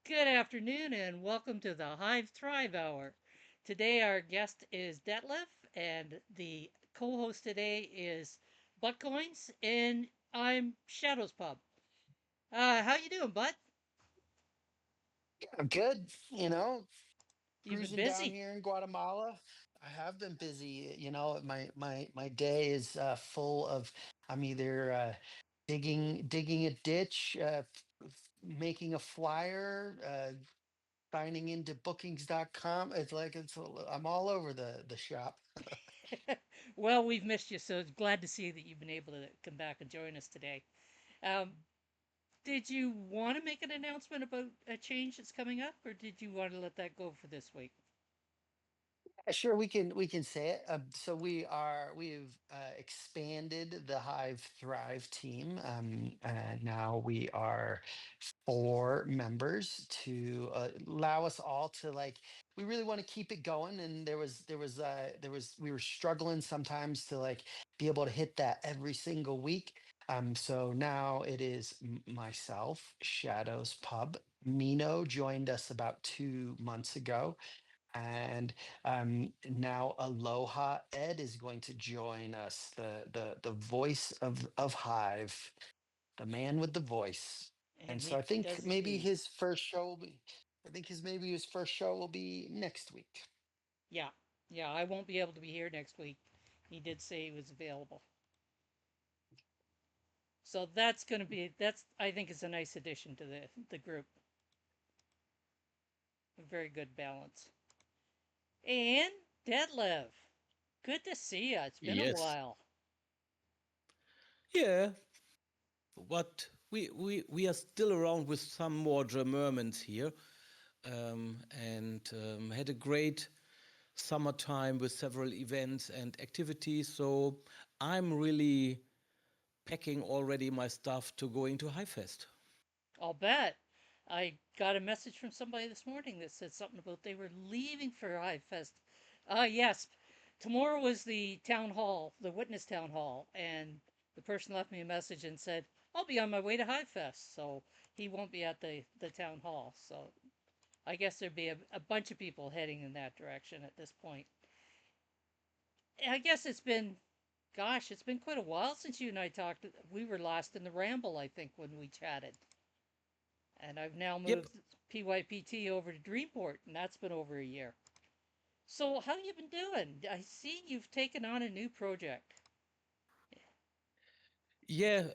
Good afternoon and welcome to the HIVE Thrive Hour. Today our guest is Detlev and the co-host today is Buttcoins and I'm Shadows Pub. How you doing, Bud? I'm good, You've been cruising down busy. here in Guatemala. I have been busy. My day is full of. I'm either digging a ditch, making a flyer, signing into bookings.com. I'm all over the shop. Well, we've missed you, so glad to see that you've been able to come back and join us today. Um, did you want to make an announcement about a change that's coming up, or did you want to let that go for this week? Sure, we can say it. So we've expanded the Hive Thrive team. Now we are four members to allow us all to like. We really want to keep it going, and we were struggling sometimes to like be able to hit that every single week. So now it is myself, Shadows Pub. Mino joined us about 2 months ago, and now Aloha Ed is going to join us, the voice of Hive, the man with the voice. And And so he I think does maybe indeed. his first show will be, I think his first show will be next week. Yeah, yeah, I won't be able to be here next week. He did say he was available. So that's going to be, that's, I think, is a nice addition to the group. A very good balance. And Detlev, good to see you. It's been a Yes. while. Yeah, but we are still around with some more Germans here, and had a great summertime with several events and activities. So I'm really packing already my stuff to go into HighFest. I'll bet. I got a message from somebody this morning that said something about they were leaving for Hive Fest. Yes, tomorrow was the town hall, the witness town hall, and the person left me a message and said, I'll be on my way to Hive Fest. So he won't be at the town hall. So I guess there'd be a bunch of people heading in that direction at this point. I guess it's been, gosh, it's been quite a while since you and I talked. We were last in the Ramble, I think, when we chatted. And I've now Yep. moved PYPT over to Dreamport, and that's been over a year. So, how you been doing? I see you've taken on a new project. Yeah,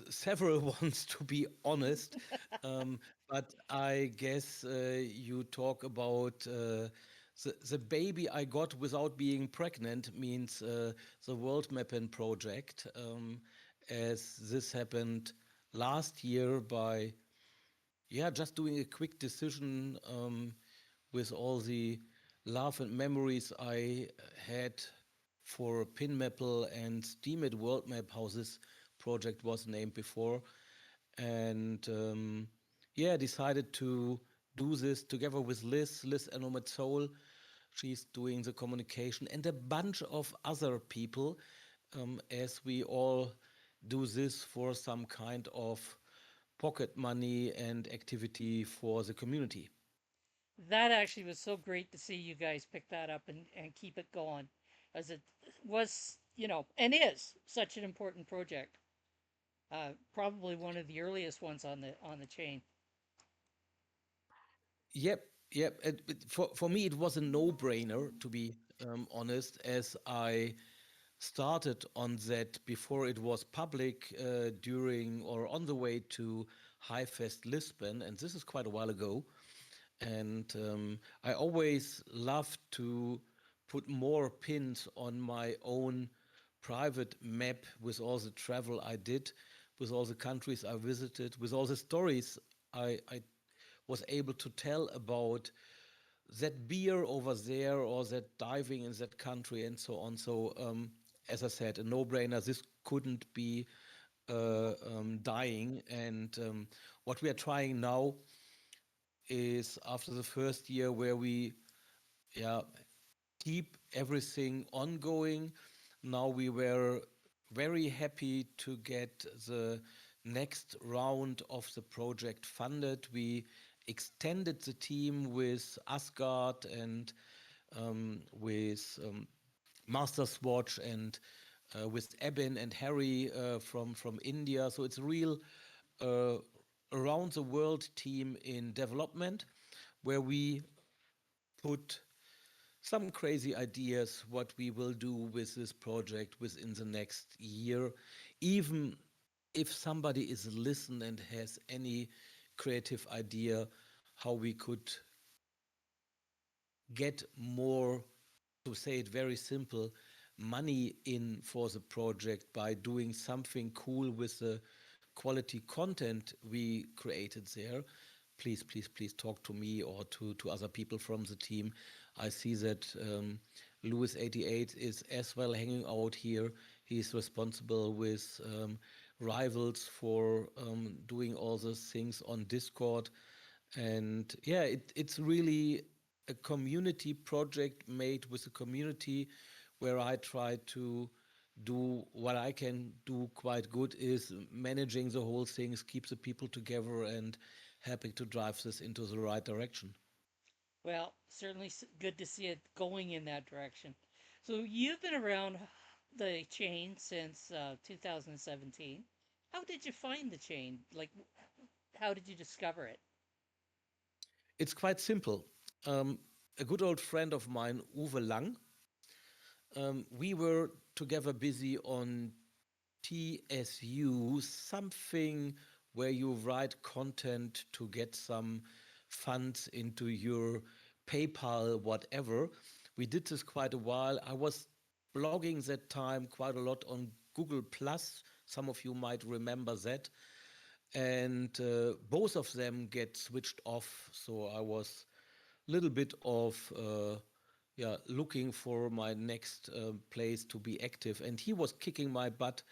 several ones to be honest. But I guess you talk about the baby I got without being pregnant means the Worldmappin project, as this happened last year by, yeah, just doing a quick decision with all the love and memories I had for PinMapple and Steemit World Map, how this project was named before. And yeah, decided to do this together with Liz and Soul. She's doing the communication and a bunch of other people, as we all do this for some kind of pocket money and activity for the community. That actually was so great to see you guys pick that up and keep it going, as it was, and is such an important project. Probably one of the earliest ones on the chain. Yep. For me, it was a no-brainer, to be honest, as I started on that before it was public, during or on the way to HighFest Lisbon, and this is quite a while ago. And I always loved to put more pins on my own private map with all the travel I did, with all the countries I visited, with all the stories I was able to tell about that beer over there or that diving in that country and so on. So, as I said, a no-brainer. This couldn't be dying. And what we are trying now is after the first year where we, yeah, keep everything ongoing. Now we were very happy to get the next round of the project funded. We extended the team with Asgard and with Master Swatch and with Ebin and Harry from India. So it's a real uh, around the world team in development where we put some crazy ideas what we will do with this project within the next year. Even if somebody is listen and has any creative idea how we could get more, to say it very simple, money in for the project by doing something cool with the quality content we created there, please, please, please talk to me or to other people from the team. I see that Louis88 is as well hanging out here. He's responsible with Rivals for doing all those things on Discord. And yeah, it's really a community project made with a community where I try to do what I can do quite good is managing the whole things, keep the people together and helping to drive this into the right direction. Well, certainly good to see it going in that direction. So you've been around the chain since 2017. How did you find the chain? Like, how did you discover it? It's quite simple. A good old friend of mine, Uwe Lang, we were together busy on TSU, something where you write content to get some funds into your PayPal, whatever. We did this quite a while. I was blogging that time quite a lot on Google Plus. Some of you might remember that. And both of them get switched off. So I was a little bit of yeah, looking for my next place to be active. And he was kicking my butt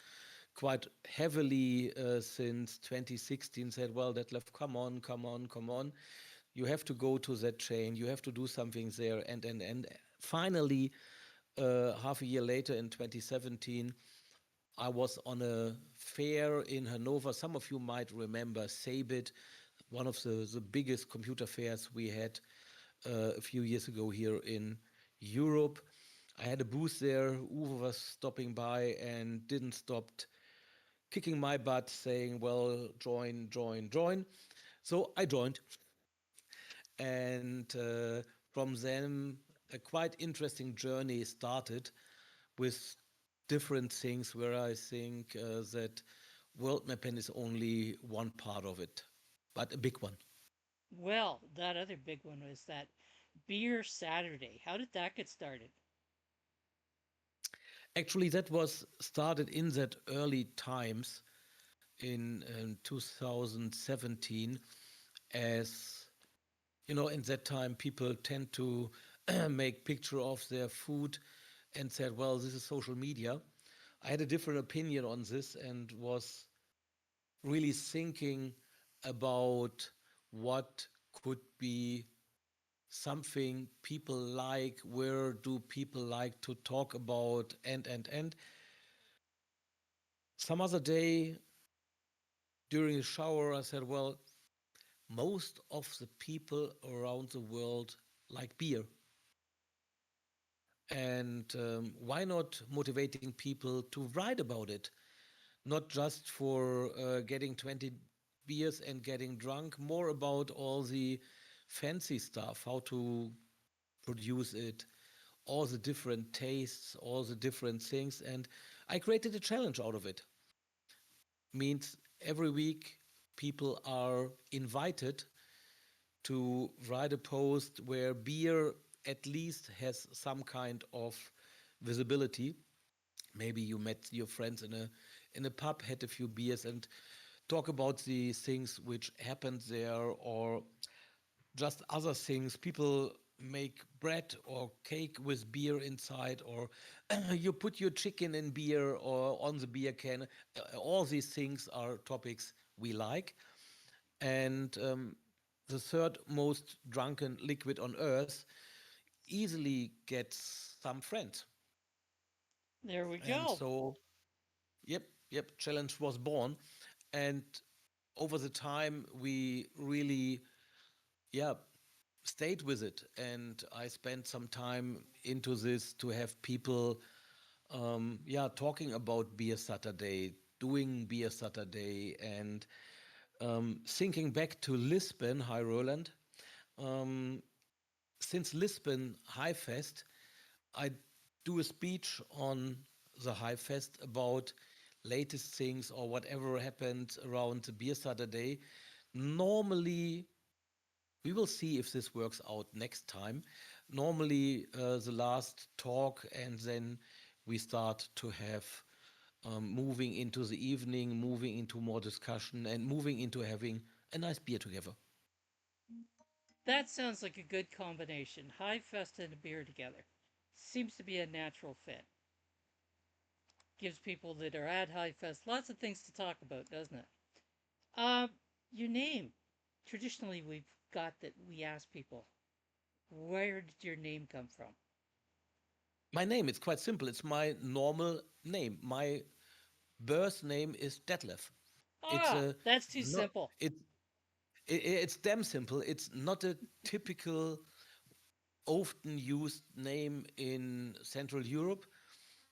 quite heavily since 2016. Said, "Well, Detlef, come on, come on, come on. You have to go to that chain. You have to do something there." And finally, half a year later in 2017, I was on a fair in Hanover. Some of you might remember Sabit, one of the biggest computer fairs we had a few years ago here in Europe. I had a booth there. Uwe was stopping by and didn't stop kicking my butt, saying, "Well, join, join, join." So I joined, and from then a quite interesting journey started with different things where I think that Worldmappin is only one part of it, but a big one. Well, that other big one was that Beer Saturday. How did that get started? Actually, that was started in that early times in 2017 as in that time people tend to make picture of their food and said, well, this is social media. I had a different opinion on this and was really thinking about what could be something people like, where do people like to talk about, and some other day during a shower I said, well, most of the people around the world like beer. And why not motivating people to write about it? Not just for getting 20 beers and getting drunk, more about all the fancy stuff, how to produce it, all the different tastes, all the different things. And I created a challenge out of it. Means every week people are invited to write a post where beer at least has some kind of visibility. Maybe you met your friends in a pub, had a few beers, and talk about the things which happened there, or just other things. People make bread or cake with beer inside, or you put your chicken in beer or on the beer can. All these things are topics we like. And the third most drunken liquid on earth easily gets some friends. There we And go. so, yep, challenge was born. And over the time, we really yeah, stayed with it, and I spent some time into this to have people, yeah, talking about Beer Saturday, doing Beer Saturday, and thinking back to Lisbon. Hi, Roland. Since Lisbon High Fest, I do a speech on the High Fest about latest things or whatever happened around the Beer Saturday. Normally, we will see if this works out next time. Normally, the last talk, and then we start to have moving into the evening, moving into more discussion, and moving into having a nice beer together. That sounds like a good combination. High Fest and a beer together. Seems to be a natural fit. Gives people that are at High Fest lots of things to talk about, doesn't it? Your name. Traditionally, we've got that we ask people, where did your name come from? My name, it's quite simple. It's my normal name. My birth name is Detlev. It's Ah, a that's too not simple. it's damn simple. It's not a typical, often used name in Central Europe.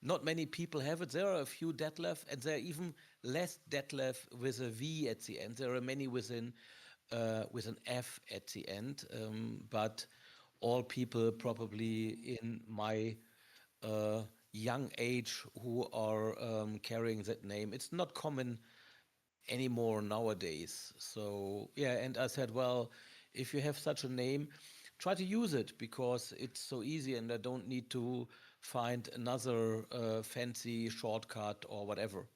Not many people have it. There are a few Detlev, and there are even less Detlev with a V at the end. There are many with an F at the end, but all people probably in my young age who are carrying that name. It's not common anymore nowadays. So yeah, and I said, well, if you have such a name, try to use it because it's so easy, and I don't need to find another fancy shortcut or whatever.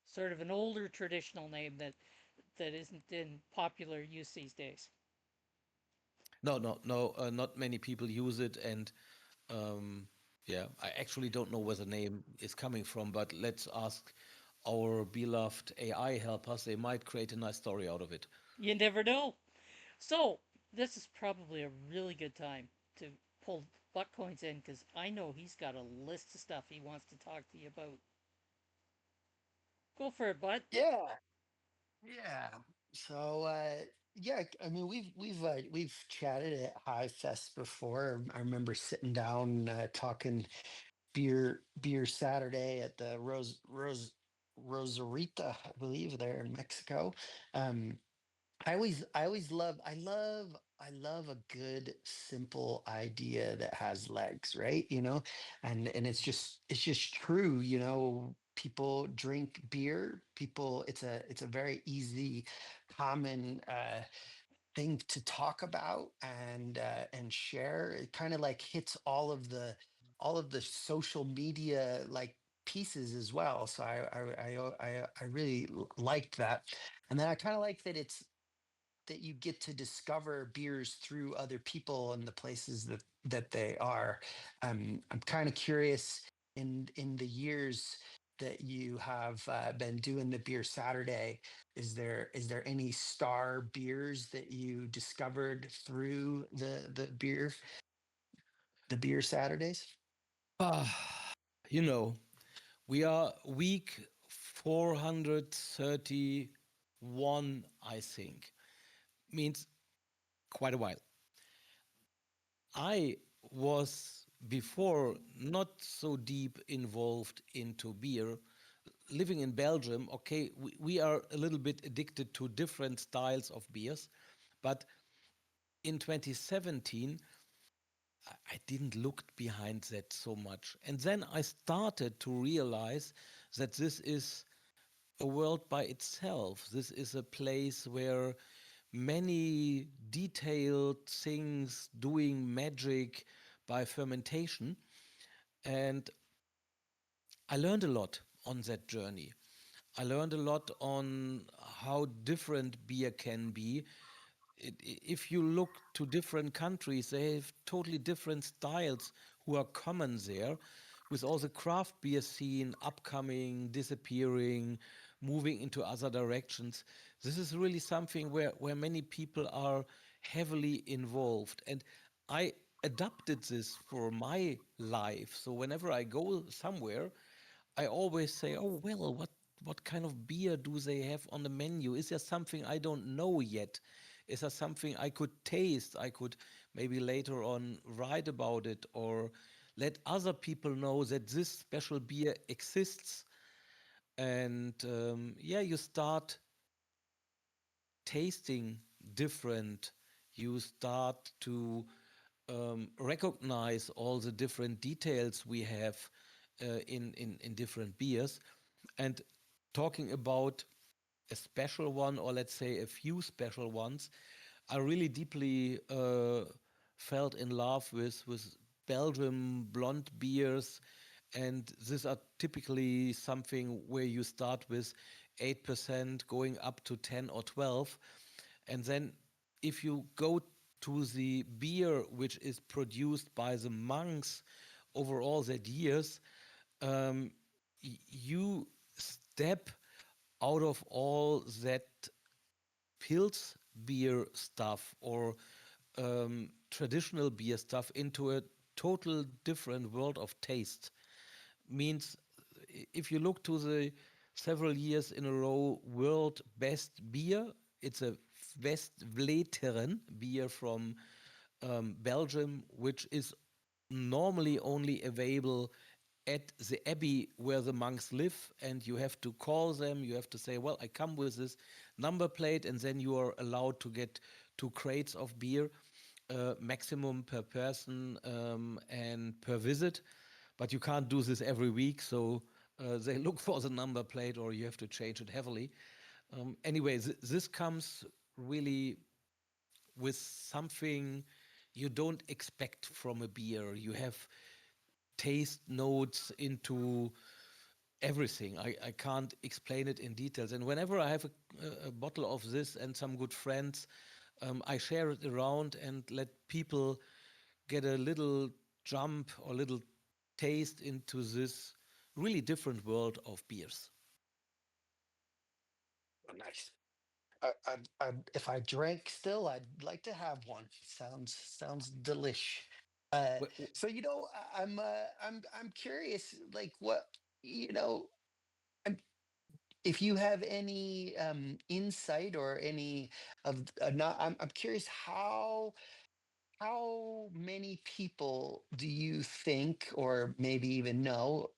Sort of an older traditional name that isn't in popular use these days. No, no, no, not many people use it, and um, yeah, I actually don't know where the name is coming from, but let's ask our beloved AI helpers. They might create a nice story out of it. You never know. So, this is probably a really good time to pull Buck Coins in because I know he's got a list of stuff he wants to talk to you about. Go for it, bud. Yeah, yeah. So yeah, I mean we've chatted at High Fest before. I remember sitting down talking beer Saturday at the Rosarita, I believe, there in Mexico. Um, I love a good simple idea that has legs, right? And it's just true, people drink beer. People, it's a very easy, common thing to talk about and share. It kind of like hits all of the social media like pieces as well. So I really liked that. And then I kind of like that you get to discover beers through other people and the places that they are. I'm kind of curious in the years that you have been doing the beer Saturday. Is there any star beers that you discovered through the beer Saturdays? Ah, you know, we are week 431, I think. Means quite a while. I was before not so deep involved into beer. Living in Belgium, okay, we are a little bit addicted to different styles of beers, but in 2017, I didn't look behind that so much. And then I started to realize that this is a world by itself. This is a place where many detailed things doing magic by fermentation. And I learned a lot on that journey. I learned a lot on how different beer can be. If you look to different countries, they have totally different styles who are common there, with all the craft beer scene upcoming, disappearing, moving into other directions. This is really something where many people are heavily involved. And I adapted this for my life. So whenever I go somewhere, I always say, "Oh well, what kind of beer do they have on the menu? Is there something I don't know yet?" Is there something I could taste? I could maybe later on write about it or let other people know that this special beer exists. And yeah, you start tasting different. You start to recognize all the different details we have in different beers. And talking about a special one, or let's say a few special ones, I really deeply felt in love with Belgium blonde beers, and these are typically something where you start with 8% going up to 10 or 12, and then if you go to the beer which is produced by the monks over all that years, you step out of all that Pils beer stuff or traditional beer stuff into a total different world of taste. Means if you look to the several years in a row world best beer, it's a Westvleteren beer from Belgium, which is normally only available at the abbey where the monks live, and you have to call them. You have to say, well, I come with this number plate, and then you are allowed to get 2 crates of beer, maximum per person and per visit. But you can't do this every week, so they look for the number plate, or you have to change it heavily. Anyway, this comes really with something you don't expect from a beer. You have taste notes into everything. I can't explain it in details. And whenever I have a bottle of this and some good friends, I share it around and let people get a little jump or little taste into this really different world of beers. Oh, nice. If I drank still, I'd like to have one. Sounds delish. Uh, Wh- wh- so I'm curious, like what you know, I'm, if you have any insight or any of not, I'm curious how many people do you think, or maybe even know,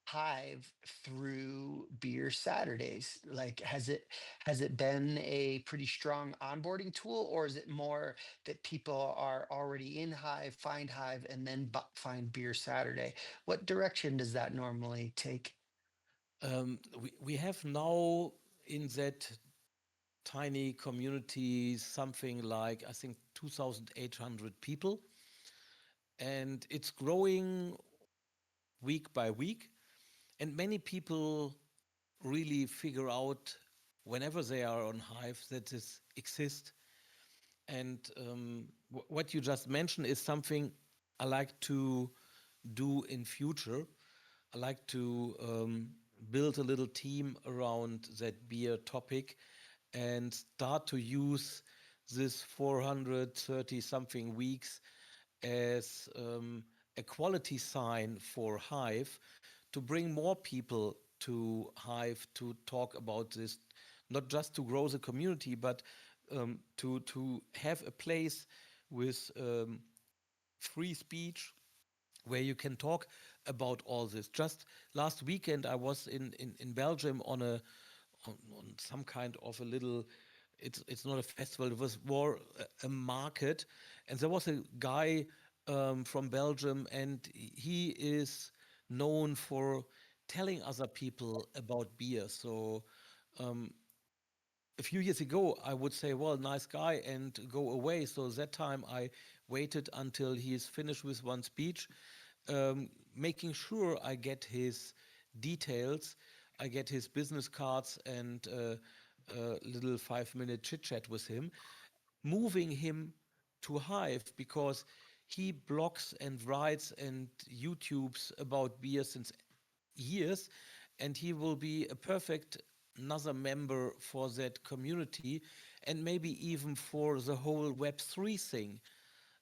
Hive through Beer Saturdays? Like, has it been a pretty strong onboarding tool, or is it more that people are already in Hive, find Hive, and then find Beer Saturday? What direction does that normally take? we have now in that tiny community something like, I think, 2,800 people, and it's growing week by week. And many people really figure out whenever they are on Hive that this exists. And what you just mentioned is something I like to do in future. I like to build a little team around that beer topic and start to use this 430 something weeks as a quality sign for Hive to bring more people to Hive to talk about this, not just to grow the community, but to have a place with free speech where you can talk about all this. Just last weekend, I was in Belgium on some kind of a little. It's not a festival. It was more a market, and there was a guy from Belgium, and he is known for telling other people about beer. So a few years ago, I would say, well, nice guy, and go away. So that time I waited until he is finished with one speech, making sure I get his details, I get his business cards and a little 5 minute chit chat with him, moving him to Hive because he blogs and writes and YouTubes about beer since years, and he will be a perfect another member for that community and maybe even for the whole Web3 thing.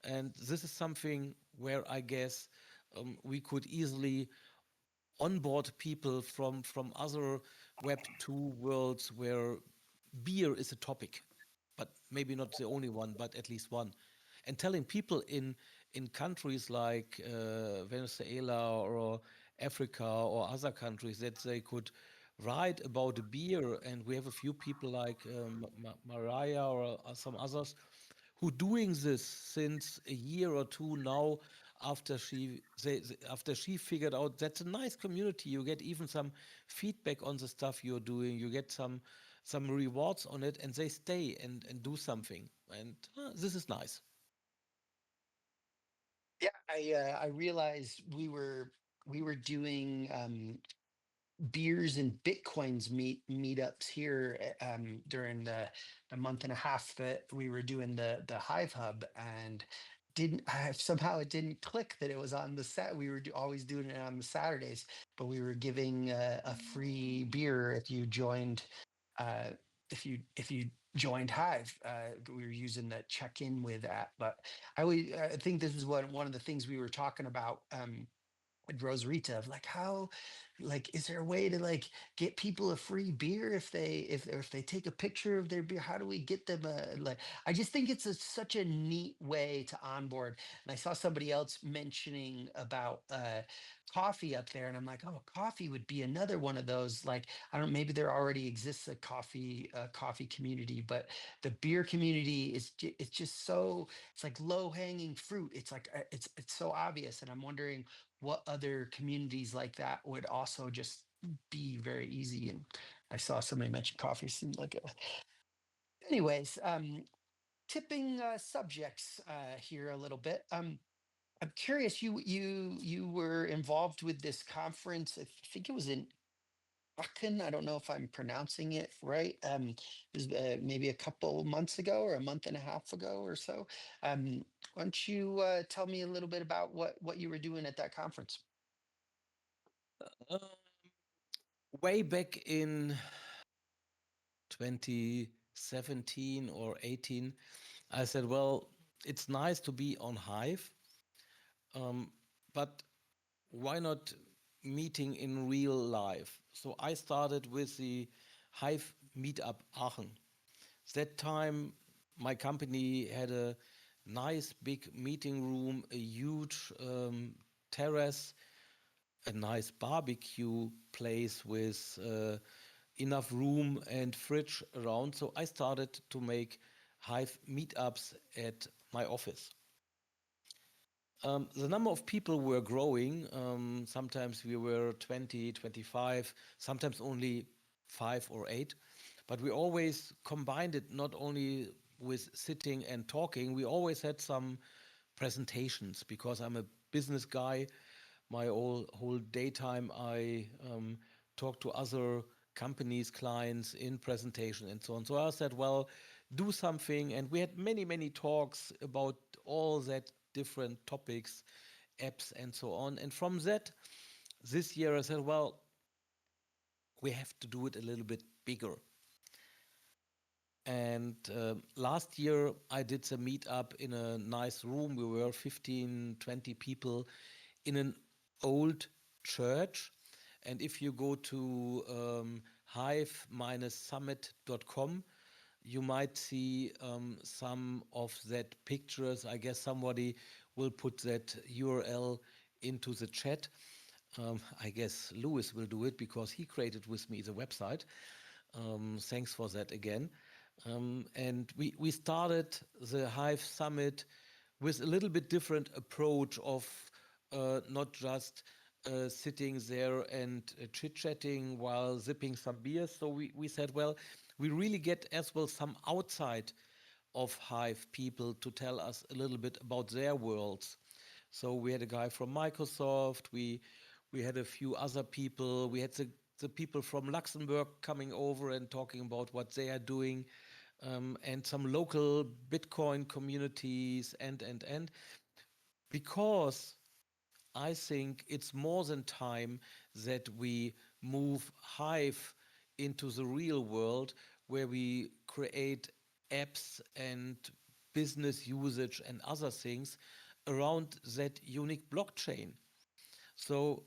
And this is something where I guess we could easily onboard people from other Web2 worlds where beer is a topic, but maybe not the only one, but at least one. And telling people in countries like Venezuela or Africa or other countries that they could write about a beer, and we have a few people like Mariah or some others who doing this since a year or two now after after she figured out that's a nice community. You get even some feedback on the stuff you're doing, you get some rewards on it, and they stay and do something, and this is nice. Yeah, I realized we were doing beers and bitcoins meetups here during the month and a half that we were doing the Hive Hub, and didn't somehow it didn't click that it was on the set. We were always doing it on the Saturdays, but we were giving a free beer if you joined uh if you joined Hive. We were using the check in with app. But I think this is one of the things we were talking about with Rosarita, of like, how, like, is there a way to like get people a free beer if they take a picture of their beer? How do we get them like, I just think it's such a neat way to onboard. And I saw somebody else mentioning about coffee up there, and I'm like, oh, coffee would be another one of those. Like, I don't, maybe there already exists a coffee community, but the beer community is it's just so, it's like low hanging fruit. It's like it's so obvious, and I'm wondering what other communities like that would also just be very easy. And I saw somebody mention coffee seemed like a, anyways, tipping subjects here a little bit. I'm curious, you were involved with this conference. I think it was in Aachen. I don't know if I'm pronouncing it right. It was maybe a couple months ago or a month and a half ago or so. Why don't you tell me a little bit about what you were doing at that conference? Uh, Way back in 2017 or 18, I said, well, it's nice to be on Hive, but why not meeting in real life? So I started with the Hive Meetup Aachen. That time, my company had a nice big meeting room, a huge terrace, a nice barbecue place with enough room and fridge around. So I started to make Hive meetups at my office. The number of people were growing. Sometimes we were 20, 25, sometimes only 5 or 8. But we always combined it not only with sitting and talking, we always had some presentations because I'm a business guy. My whole daytime, I talk to other companies, clients in presentation and so on. So I said, well, do something. And we had many, many talks about all that different topics, apps, and so on. And from that, this year I said, well, we have to do it a little bit bigger. And last year I did the meetup in a nice room. We were 15, 20 people in an old church. And if you go to hive-summit.com, you might see some of that pictures. I guess somebody will put that URL into the chat. I guess Louis will do it because he created with me the website. Thanks for that again. And we started the Hive Summit with a little bit different approach of not just sitting there and chit-chatting while sipping some beer. So we said, well, we really get as well some outside of Hive people to tell us a little bit about their worlds. So we had a guy from Microsoft. We had a few other people. We had the people from Luxembourg coming over and talking about what they are doing, and some local Bitcoin communities and because I think it's more than time that we move Hive into the real world where we create apps and business usage and other things around that unique blockchain. So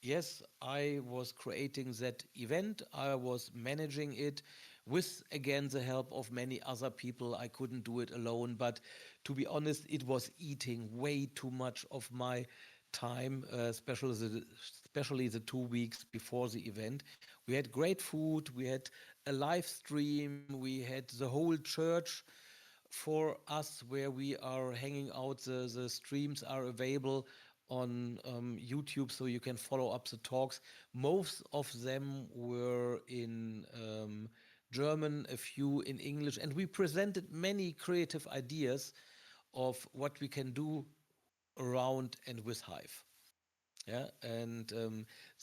yes, I was creating that event. I was managing it. with again the help of many other people. I couldn't do it alone, but to be honest, it was eating way too much of my time, especially the 2 weeks before the event. We had great food, we had a live stream, we had the whole church for us where we are hanging out. The streams are available on YouTube, so you can follow up the talks. Most of them were in German, a few in English, and we presented many creative ideas of what we can do around and with Hive. Yeah, and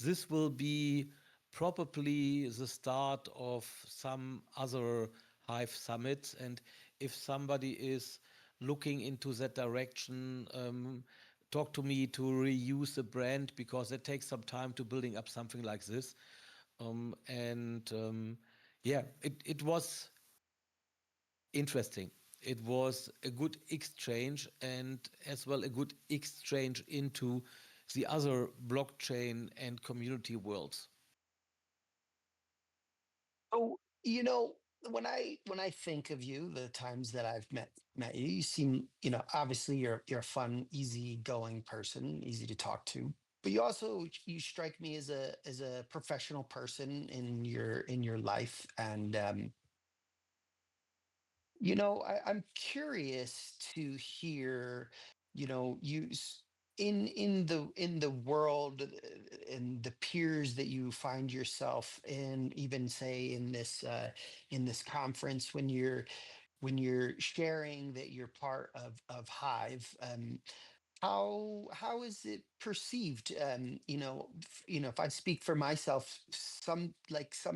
this will be probably the start of some other Hive summits. And if somebody is looking into that direction, talk to me to reuse the brand, because it takes some time to building up something like this. And yeah, it was interesting. It was a good exchange, and as well a good exchange into the other blockchain and community worlds. Oh, when I think of you, the times that I've met you, you seem, obviously you're a fun, easygoing person, easy to talk to. But you strike me as a professional person in your life. And I'm curious to hear, you in the world, in the peers that you find yourself in, even say in this conference, when you're sharing that you're part of Hive. How is it perceived? If I speak for myself, some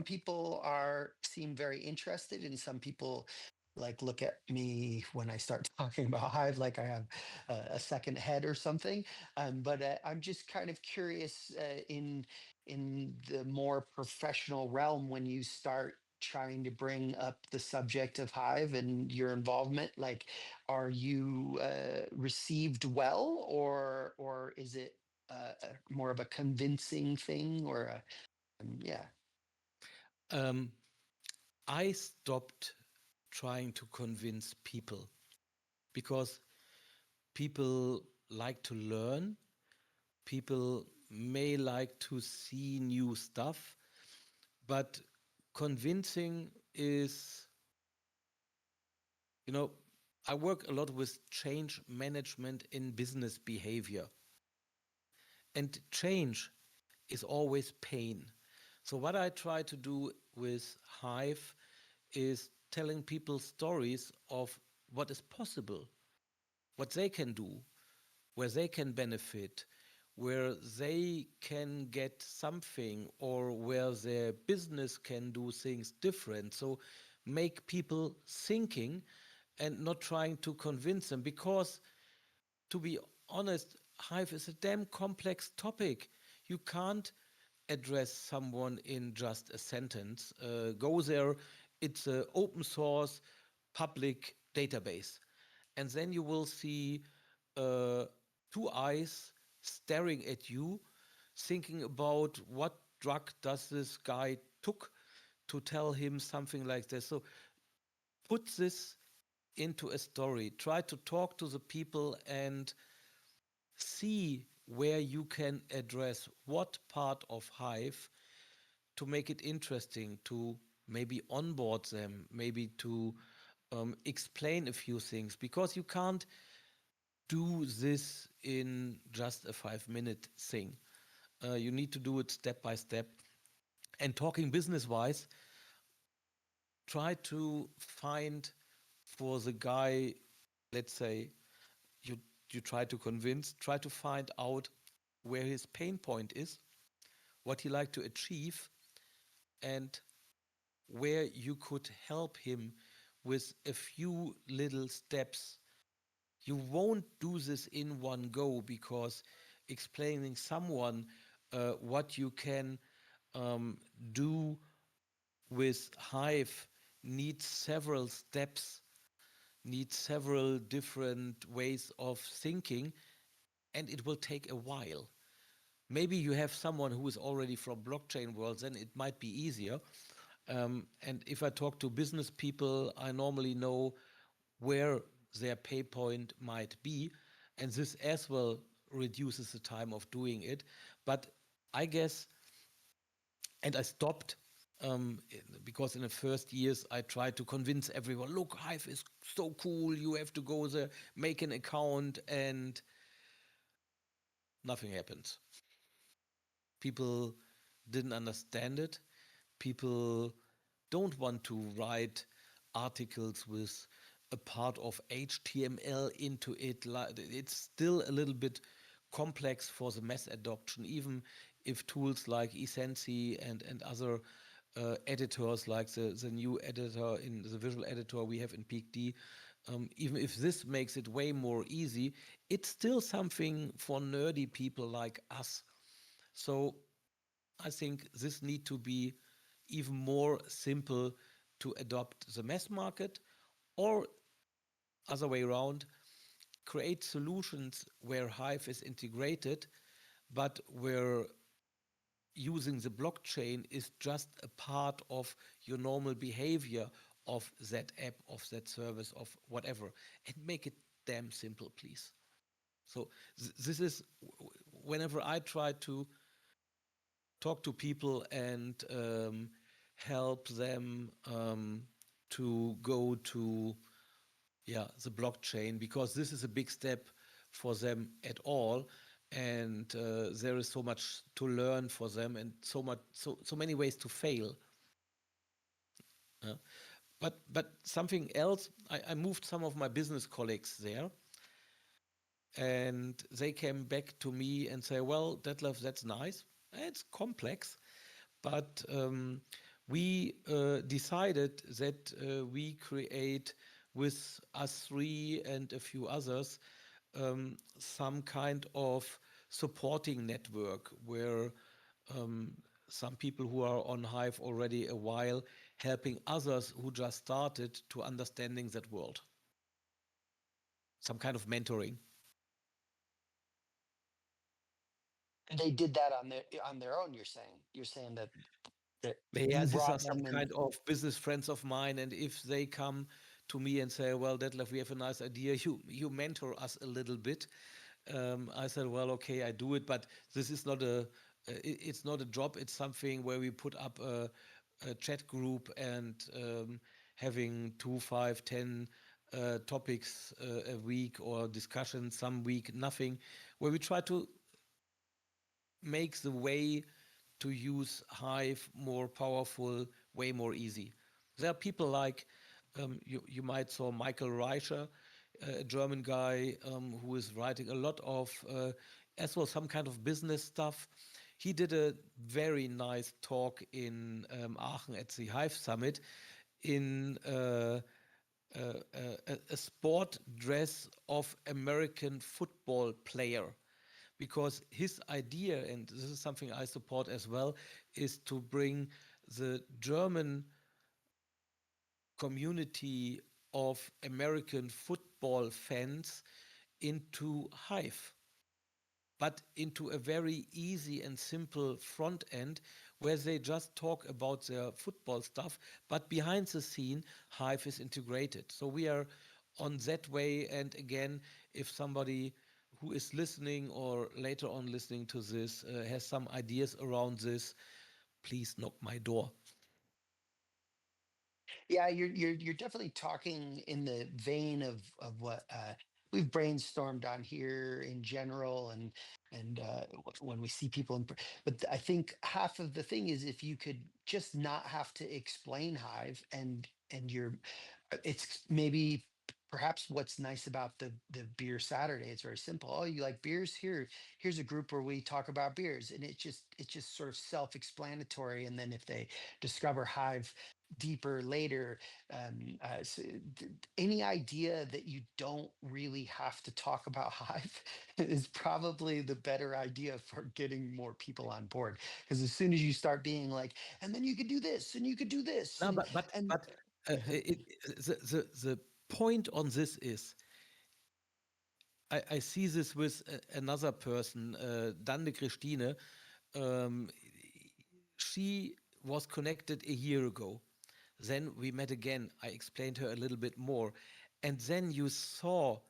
people are seem very interested, and some people like look at me when I start talking about Hive like I have a second head or something. But I'm just kind of curious, in the more professional realm, when you start trying to bring up the subject of Hive and your involvement, like, are you received well, or is it more of a convincing thing, or yeah? Um, I stopped trying to convince people, because people like to learn, people may like to see new stuff, but convincing is, you know, I work a lot with change management in business behavior. And change is always pain. So, what I try to do with Hive is telling people stories of what is possible, what they can do, where they can benefit, where they can get something, or where their business can do things different. So, make people thinking and not trying to convince them, because to be honest, Hive is a damn complex topic. You can't address someone in just a sentence. Go there, it's an open source public database. And then you will see uh, two eyes staring at you, thinking about what drug does this guy took to tell him something like this. So put this into a story. Try to talk to the people and see where you can address what part of Hive to make it interesting, to maybe onboard them, maybe to explain a few things, because you can't do this in just a 5 minute thing. You need to do it step by step. And talking business wise, try to find for the guy, let's say, you you try to convince, try to find out where his pain point is, what he like to achieve, and where you could help him with a few little steps. You won't do this in one go, because explaining someone what you can do with Hive needs several steps, needs several different ways of thinking, and it will take a while. Maybe you have someone who is already from blockchain worlds, and it might be easier. And if I talk to business people, I normally know where their pay point might be, and this as well reduces the time of doing it. But I guess, and I stopped because in the first years I tried to convince everyone, look, Hive is so cool, you have to go there, make an account, and nothing happens. People didn't understand it. People don't want to write articles with a part of HTML into it. It's still a little bit complex for the mass adoption, even if tools like Essency and other editors, like the new editor in the visual editor we have in PeakD, even if this makes it way more easy, it's still something for nerdy people like us. So I think this need to be even more simple to adopt the mass market, or other way around, create solutions where Hive is integrated, but where using the blockchain is just a part of your normal behavior of that app, of that service, of whatever, and make it damn simple, please. So this is whenever I try to talk to people and help them to go to the blockchain, because this is a big step for them at all, and there is so much to learn for them and so many ways to fail. But something else, I moved some of my business colleagues there, and they came back to me and say, well, Detlev, that's nice, it's complex, but we decided that we create with us three and a few others some kind of supporting network where some people who are on Hive already a while helping others who just started to understanding that world. Some kind of mentoring. And they did that on their own. You're saying that Yeah, you these are brought some them in. kind of business friends of mine, and if they come to me and say, "Well, Detlef, we have a nice idea. You mentor us a little bit," I said, "Well, okay, I do it, but this is not it's not a job. It's something where we put up a chat group and having 2, 5, 10 topics a week, or discussions some week, nothing, where we try to make the way to use Hive more powerful, way more easy. There are people like you might saw Michael Reicher, a German guy who is writing a lot of as well some kind of business stuff. He did a very nice talk in Aachen at the Hive Summit in a sport dress of American football player, because his idea, and this is something I support as well, is to bring the German community of American football fans into Hive, but into a very easy and simple front end where they just talk about their football stuff, but behind the scene, Hive is integrated. So we are on that way. And again, if somebody who is listening or later on listening to this has some ideas around this, please knock my door. Yeah, you're definitely talking in the vein of what we've brainstormed on here in general, and when we see people but I think half of the thing is if you could just not have to explain Hive, and you're it's maybe perhaps what's nice about the beer Saturday. It's very simple. Oh, you like beers? Here's a group where we talk about beers, and it's just sort of self-explanatory. And then if they discover Hive deeper later, any idea that you don't really have to talk about Hive is probably the better idea for getting more people on board. Because as soon as you start being like, and then you could do this, and you could do this, No, and but the point on this is, I see this with another person, Dande Christine. Um, she was connected a year ago. Then we met again. I explained her a little bit more. And then you saw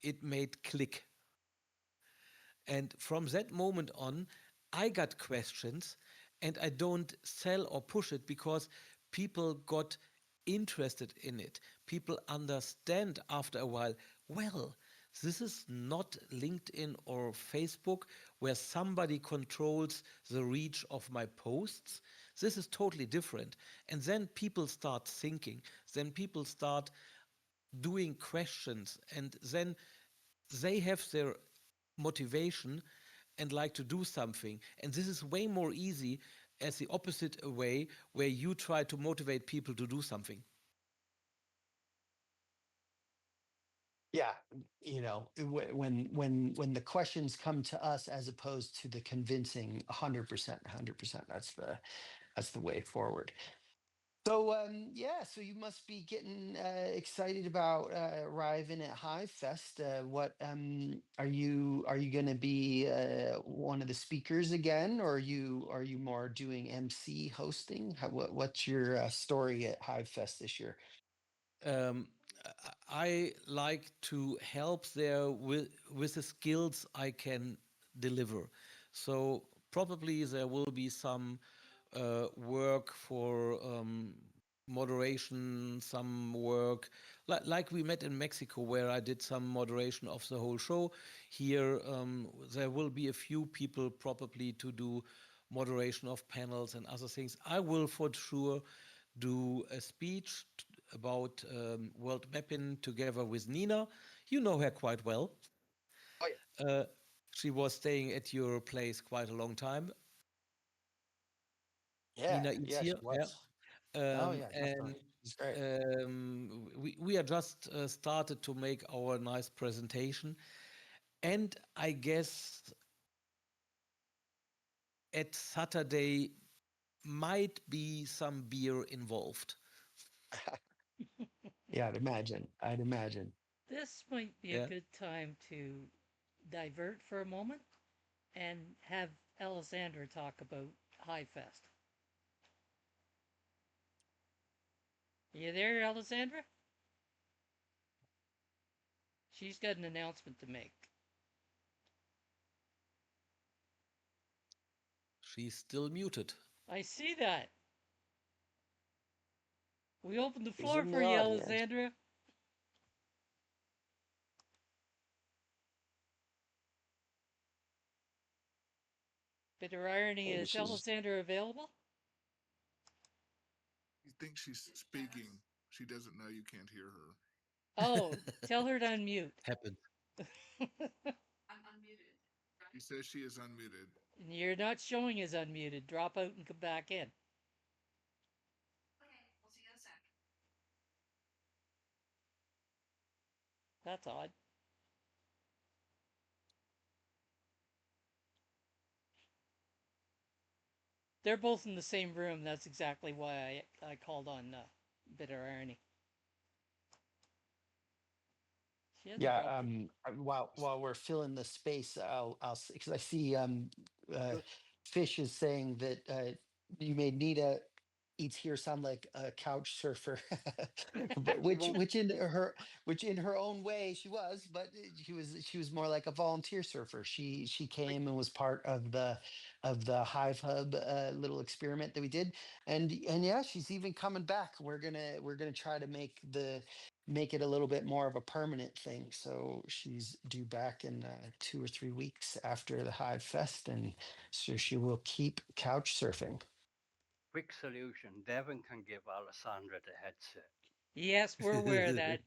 it made click. And from that moment on, I got questions and I don't sell or push it because people got interested in it. People understand after a while, well, this is not LinkedIn or Facebook where somebody controls the reach of my posts. This is totally different. And then people start thinking, then people start doing questions, and then they have their motivation and like to do something. And this is way more easy as the opposite way where you try to motivate people to do something. Yeah, when the questions come to us as opposed to the convincing 100%, 100%, that's the way forward. So yeah, so you must be getting excited about arriving at Hive Fest. What are you going to be one of the speakers again, or are you more doing MC hosting? What's your story at Hive Fest this year? um, I like to help there with the skills I can deliver. So probably there will be some work for moderation, some work like we met in Mexico, where I did some moderation of the whole show. Here, there will be a few people probably to do moderation of panels and other things. I will for sure do a speech about Worldmappin together with Nina. You know her quite well. Oh yeah, Uh, she was staying at your place quite a long time. yeah, Nina is yeah, here, she yeah. was. Oh yeah, And definitely. It's great. we are just started to make our nice presentation. And I guess at Saturday might be some beer involved. Yeah, I'd imagine. I'd imagine. This might be a Yeah. good time to divert for a moment and have Alessandra talk about High Fest. You there, Alessandra? She's got an announcement to make. She's still muted. I see that. We opened the He's floor in for the you, audience. Alessandra. Bitter irony, Maybe is she's. Alessandra available? You think she's speaking. She doesn't know you can't hear her. Oh, tell her to unmute. Happened. She says she is unmuted. You're not showing as unmuted. Drop out and come back in. That's odd. They're both in the same room. That's exactly why I called on Bitter Irony. She hasn't Yeah, dropped it. while we're filling the space, I'll because I see uh, Fish is saying that you made Nita eats here sound like a couch surfer, but She won't. which in her own way she was, but she was more like a volunteer surfer. She came and was part of the Hive Hub little experiment that we did, and yeah, she's even coming back. We're gonna try to make it a little bit more of a permanent thing. So she's due back in 2 or 3 weeks after the Hive Fest, and so she will keep couch surfing. Quick solution. Devin can give Alessandra the headset. Yes, we're aware of that.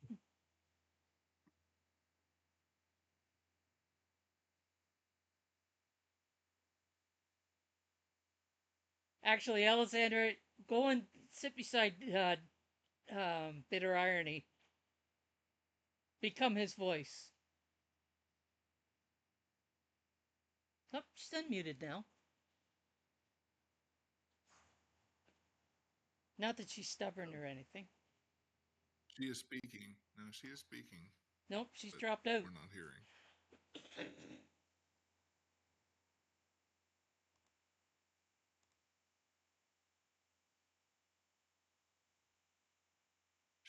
Actually, Alexander, go and sit beside Bitter Irony. Become his voice. Oh, she's unmuted now. Not that she's stubborn or anything. She is speaking. No, she is speaking, Nope, she's but dropped out. we're not hearing.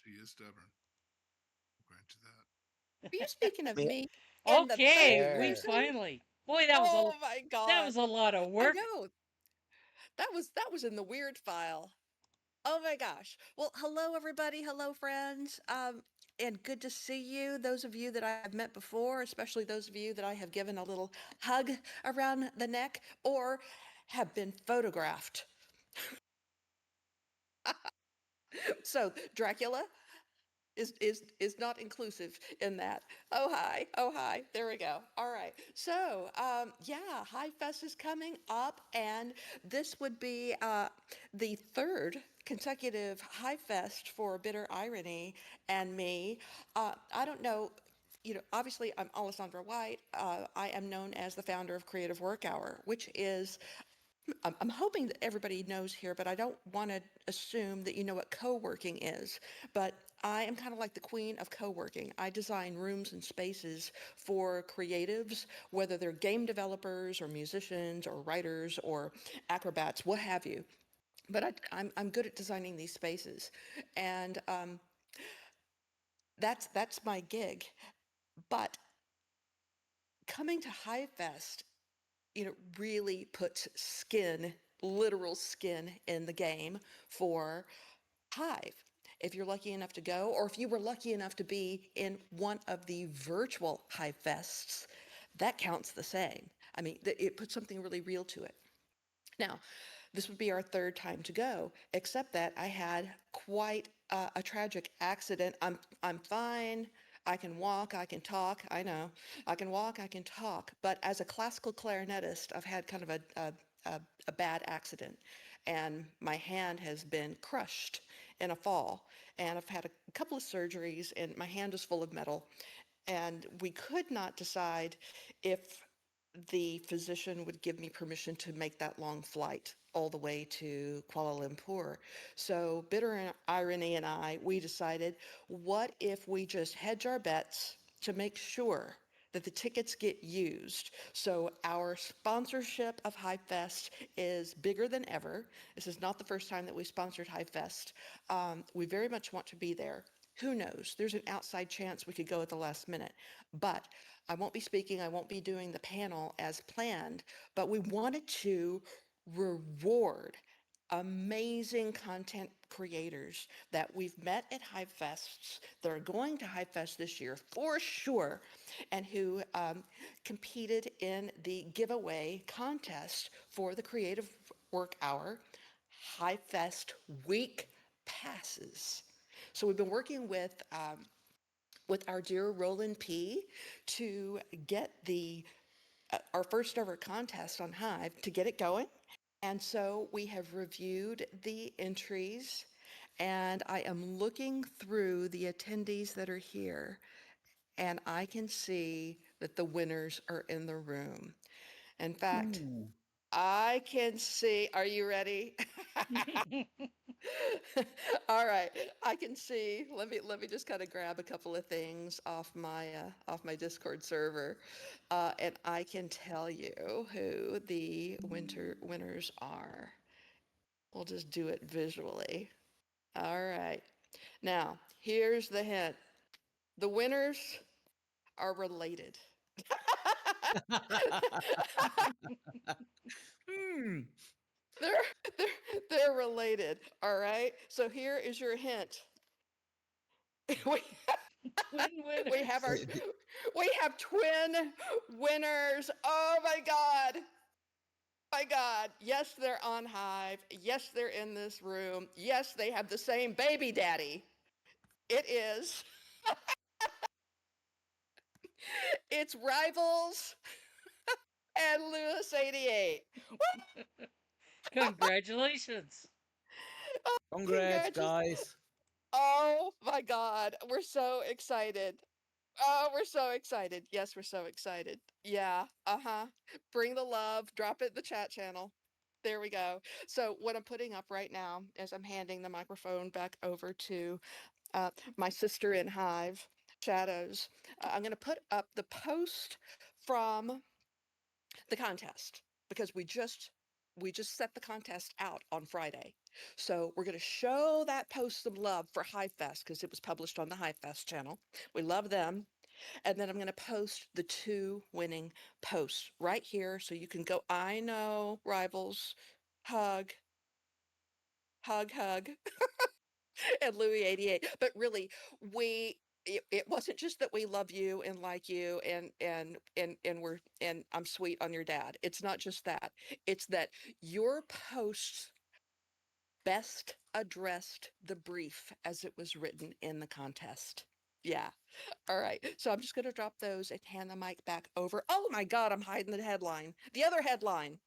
She is stubborn. I'll grant you that. Are you speaking of Me- me in the third Okay, we There. person? finally. Boy, that was a Oh my that was god. a lot of I work. know. That was in the weird file. Oh my gosh. Well, hello everybody. Hello friends. And good to see you. Those of you that I have met before, especially those of you that I have given a little hug around the neck or have been photographed. So, Dracula, is not inclusive in that. Oh hi, oh hi. There we go. All right. So yeah, High Fest is coming up, and this would be the third consecutive High Fest for Bitter Irony and me. I don't know. Obviously, I'm Alessandra White. I am known as the founder of Creative Work Hour, which is I'm hoping that everybody knows here, but I don't want to assume that you know what co-working is. But I am kind of like the queen of co-working. I design rooms and spaces for creatives, whether they're game developers or musicians or writers or acrobats, what have you. But I'm good at designing these spaces, and that's my gig. But coming to High Fest, really puts skin, literal skin in the game for Hive. If you're lucky enough to go, or if you were lucky enough to be in one of the virtual Hive Fests, that counts the same. I mean, it puts something really real to it. Now, this would be our third time to go, except that I had quite a tragic accident. I'm fine. I can walk, I can talk. I know. I can walk, I can talk. But as a classical clarinetist, I've had kind of a bad accident. And my hand has been crushed in a fall. And I've had a couple of surgeries, and my hand is full of metal. And we could not decide if the physician would give me permission to make that long flight all the way to Kuala Lumpur. So Bitter Irony and I, we decided, what if we just hedge our bets to make sure that the tickets get used? So our sponsorship of Hive Fest is bigger than ever. This is not the first time that we sponsored Hive Fest. We very much want to be there. Who knows? There's an outside chance we could go at the last minute. But I won't be speaking, I won't be doing the panel as planned, but we wanted to reward amazing content creators that we've met at Hive Fests, that are going to Hive Fest this year for sure, and who competed in the giveaway contest for the Creative Work Hour Hive Fest week passes. So we've been working with our dear Roland P to get the our first ever contest on Hive to get it going. And so we have reviewed the entries, and I am looking through the attendees that are here, and I can see that the winners are in the room. In fact, Ooh. I can see, are you ready? All right, I can see. Let me just kind of grab a couple of things off my Discord server, and I can tell you who the winners are. We'll just do it visually. All right. Now, here's the hint. The winners are related. Hmm. they're, they're related. All right. So here is your hint. we, Twin we have our winners. we have twin winners. Oh my God. My God. Yes, they're on Hive. Yes, they're in this room. Yes, they have the same baby daddy. It is. It's Rivals and Lewis 88. Congratulations. Congrats, Congratulations. guys. Oh my God. We're so excited. Oh, we're so excited. Yes, we're so excited. Yeah. Uh-huh. Bring the love. Drop it in the chat channel. There we go. So what I'm putting up right now is I'm handing the microphone back over to my sister in Hive, Shadows. I'm going to put up the post from the contest because we just set the contest out on Friday. So we're going to show that post some love for HiveFest because it was published on the HiveFest channel. We love them. And then I'm going to post the 2 winning posts right here so you can go. I know, rivals, hug, hug, hug, and Louis 88. But really, it wasn't just that we love you and like you and I'm sweet on your dad. It's not just that. It's that your posts best addressed the brief as it was written in the contest. Yeah. All right. So I'm just going to drop those and hand the mic back over. Oh my God, I'm hiding the headline. The other headline.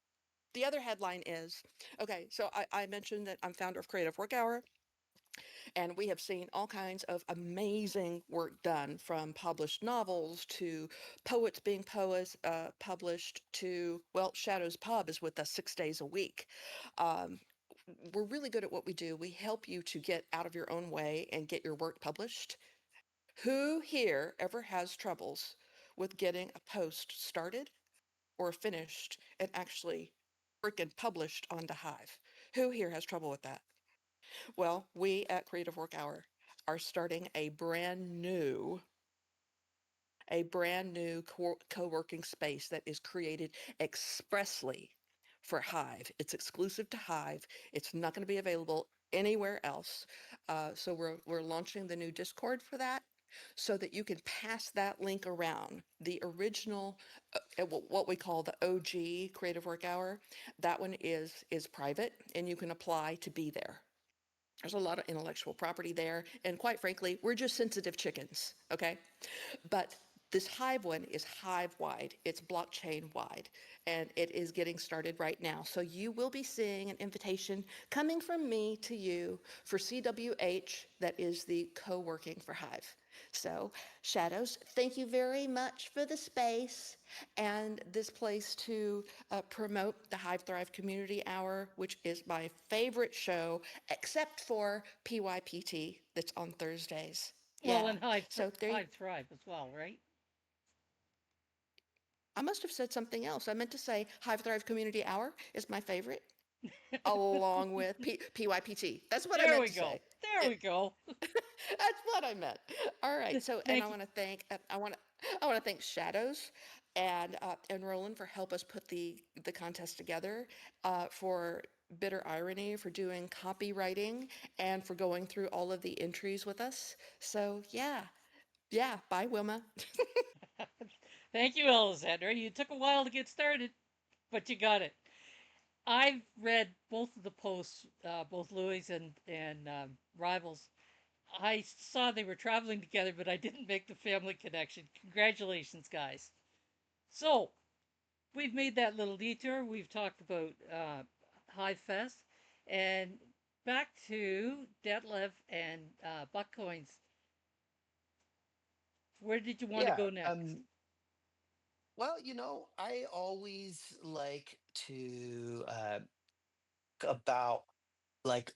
The other headline is okay. So I mentioned that I'm founder of Creative Work Hour, and we have seen all kinds of amazing work done from published novels to poets being published to, well, Shadows Pub is with us 6 days a week. Um, we're really good at what we do. We help you to get out of your own way and get your work published. Who here ever has troubles with getting a post started or finished and actually freaking published onto Hive? Who here has trouble with that? Well, we at Creative Work Hour are starting a brand new co-working space that is created expressly for Hive. It's exclusive to Hive. It's not going to be available anywhere else. So we're launching the new Discord for that so that you can pass that link around. The original, what we call the OG Creative Work Hour, that one is private and you can apply to be there. There's a lot of intellectual property there. And quite frankly, we're just sensitive chickens, okay? But this Hive one is Hive wide, it's blockchain wide, and it is getting started right now. So you will be seeing an invitation coming from me to you for CWH, that is the co-working for Hive. So, Shadows, thank you very much for the space and this place to promote the Hive Thrive Community Hour, which is my favorite show, except for PYPT that's on Thursdays. Well, Yeah. and Hive, So there you Hive Thrive as well, right? I must have said something else. I meant to say Hive Thrive Community Hour is my favorite, along with PYPT. That's what I There meant we to go. say. There we go. That's what I meant. All right. So, and I Thank you. want to thank I want to thank Shadows and Roland for help us put the contest together. For Bitter Irony for doing copywriting and for going through all of the entries with us. So yeah. Bye, Wilma. Thank you, Alexandra. You took a while to get started, but you got it. I've read both of the posts, both Louis and Rivals. I saw they were traveling together, but I didn't make the family connection. Congratulations, guys. So we've made that little detour. We've talked about Hive Fest, and back to Detlev and Buckcoins. Where did you want to Yeah. go next? Well, I always like to about like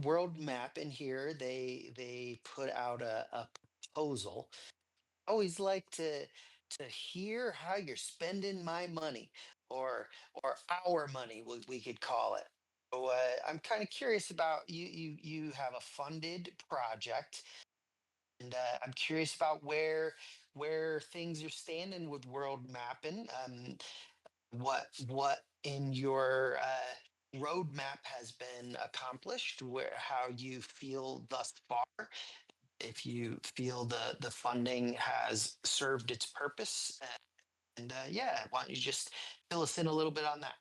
world map in here. They put out a proposal. Always like to hear how you're spending my money, or our money, we could call it. So I'm kind of curious about you have a funded project, and I'm curious about where things are standing with world mapping. What in your roadmap has been accomplished, where how you feel thus far, if you feel the funding has served its purpose, and yeah, why don't you just fill us in a little bit on that?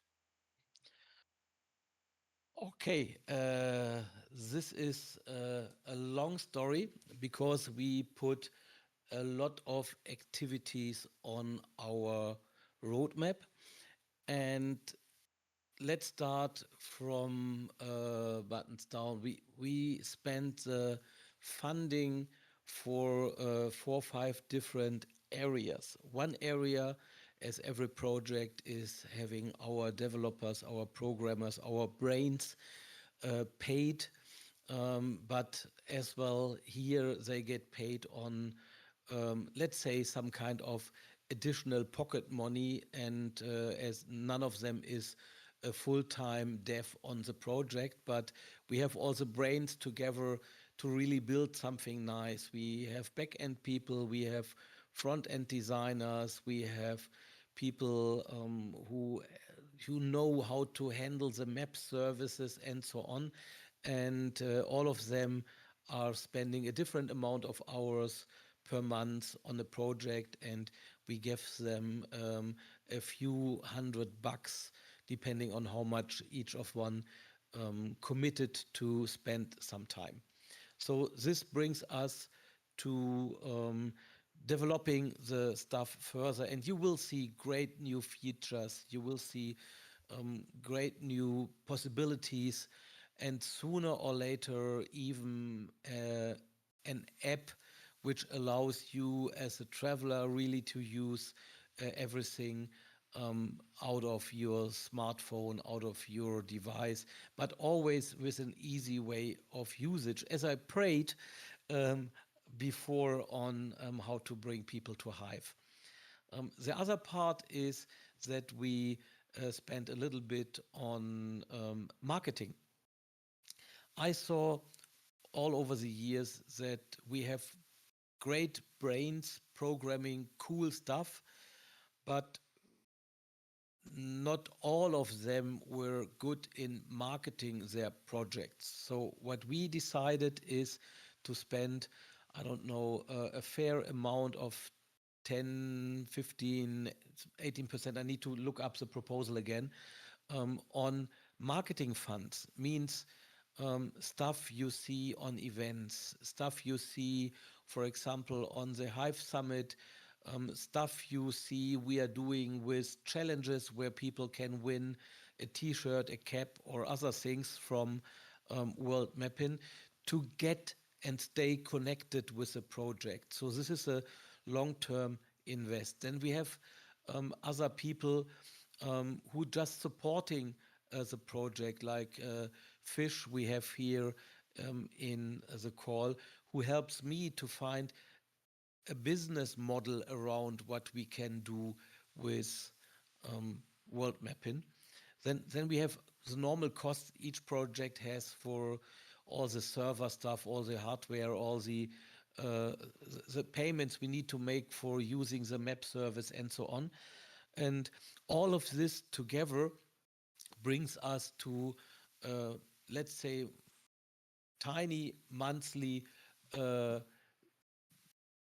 Okay, this is a long story because we put a lot of activities on our roadmap. And let's start from buttons down. We spent the funding for 4 or 5 different areas. One area, as every project, is having our developers, our programmers, our brains paid, but as well here they get paid on, let's say, some kind of additional pocket money, and as none of them is a full-time dev on the project, but we have all the brains together to really build something nice. We have back-end people, we have front-end designers, we have people who know how to handle the map services and so on. And all of them are spending a different amount of hours per month on the project, and we give them a few $100 depending on how much each of one committed to spend some time. So this brings us to developing the stuff further, and you will see great new features, you will see great new possibilities, and sooner or later even an app which allows you as a traveler really to use everything out of your smartphone, out of your device, but always with an easy way of usage, as I prayed before on how to bring people to Hive. The other part is that we spent a little bit on marketing. I saw all over the years that we have great brains programming cool stuff, but not all of them were good in marketing their projects. So what we decided is to spend, I don't know, a fair amount of 10, 15, 18%. I need to look up the proposal again on marketing funds. Means stuff you see on events, stuff you see, for example, on the Hive Summit, stuff you see we are doing with challenges where people can win a t-shirt, a cap, or other things from Worldmappin to get and stay connected with the project. So this is a long-term invest. Then we have other people who just supporting the project, like Fish we have here in the call, who helps me to find a business model around what we can do with Worldmappin. Then we have the normal costs each project has for all the server stuff, all the hardware, all the payments we need to make for using the map service and so on. And all of this together brings us to, let's say, tiny monthly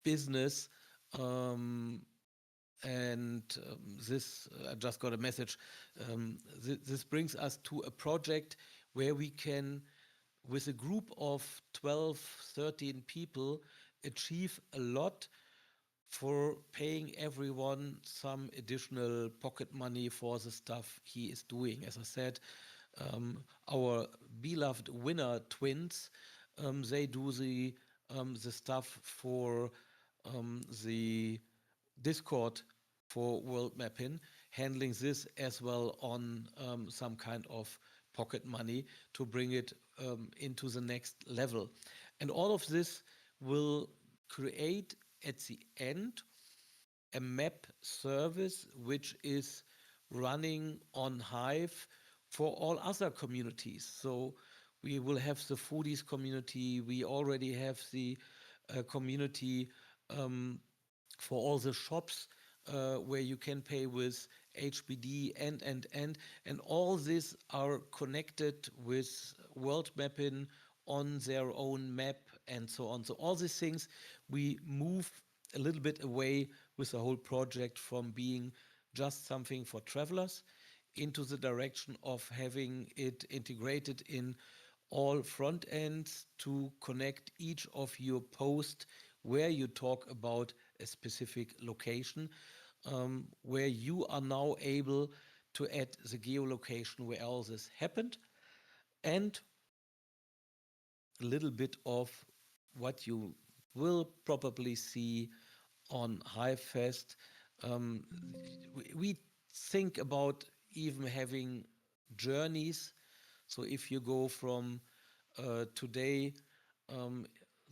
business. And this, I just got a message. This brings us to a project where we can, with a group of 12, 13 people, achieve a lot for paying everyone some additional pocket money for the stuff he is doing. As I said, our beloved winner twins, they do the stuff for the Discord for Worldmappin, handling this as well on some kind of pocket money to bring it into the next level. And all of this will create at the end a map service which is running on Hive for all other communities. So we will have the foodies community, we already have the community for all the shops where you can pay with HBD and all these are connected with Worldmappin on their own map and so on. So all these things, we move a little bit away with the whole project from being just something for travelers into the direction of having it integrated in all front ends to connect each of your posts where you talk about a specific location, where you are now able to add the geolocation where all this happened, and a little bit of what you will probably see on HiveFest. We think about even having journeys. So if you go from today,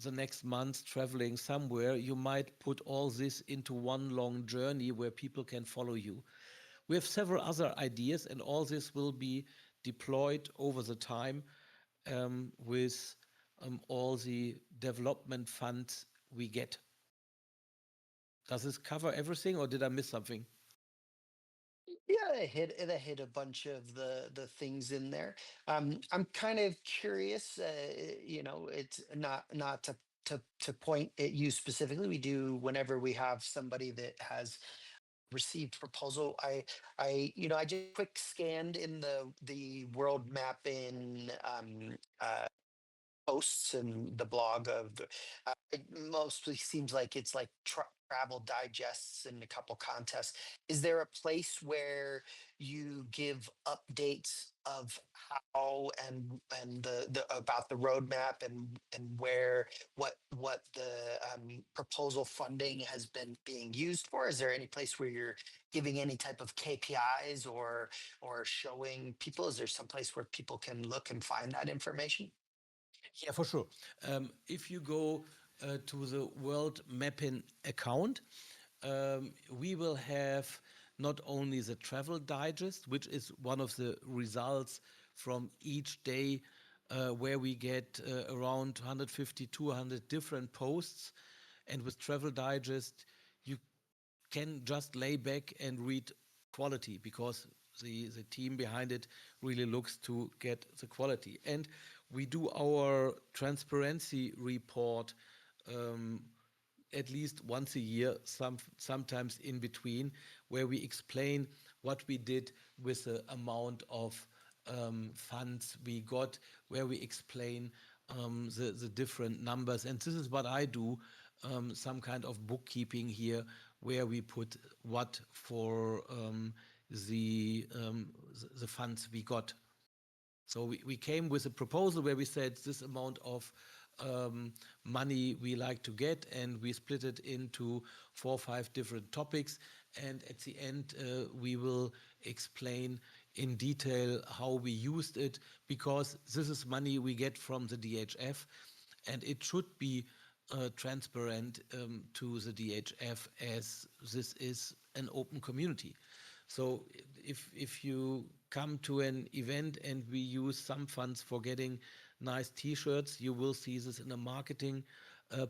the next month traveling somewhere, you might put all this into one long journey where people can follow you. We have several other ideas, and all this will be deployed over the time with all the development funds we get. Does this cover everything, or did I miss something? Yeah, they hit a bunch of the things in there. I'm kind of curious. It's not to point at you specifically. We do whenever we have somebody that has received proposal. I just quick scanned in the world mapping posts and the blog of it mostly seems like it's like travel digests and a couple contests. Is there a place where you give updates of how and the about the roadmap and where what the proposal funding has been being used for? Is there any place where you're giving any type of KPIs or showing people? Is there some place where people can look and find that information? Yeah, for sure. If you go to the Worldmappin account, we will have not only the travel digest, which is one of the results from each day, where we get around 150, 200 different posts. And with travel digest, you can just lay back and read quality because the team behind it really looks to get the quality. And we do our transparency report at least once a year, sometimes in between, where we explain what we did with the amount of funds we got, where we explain the different numbers. And this is what I do, some kind of bookkeeping here, where we put what for the funds we got. So we came with a proposal where we said this amount of money we like to get, and we split it into 4 or 5 different topics. And at the end, we will explain in detail how we used it, because this is money we get from the DHF, and it should be transparent to the DHF, as this is an open community. So if you come to an event and we use some funds for getting nice T-shirts, you will see this in the marketing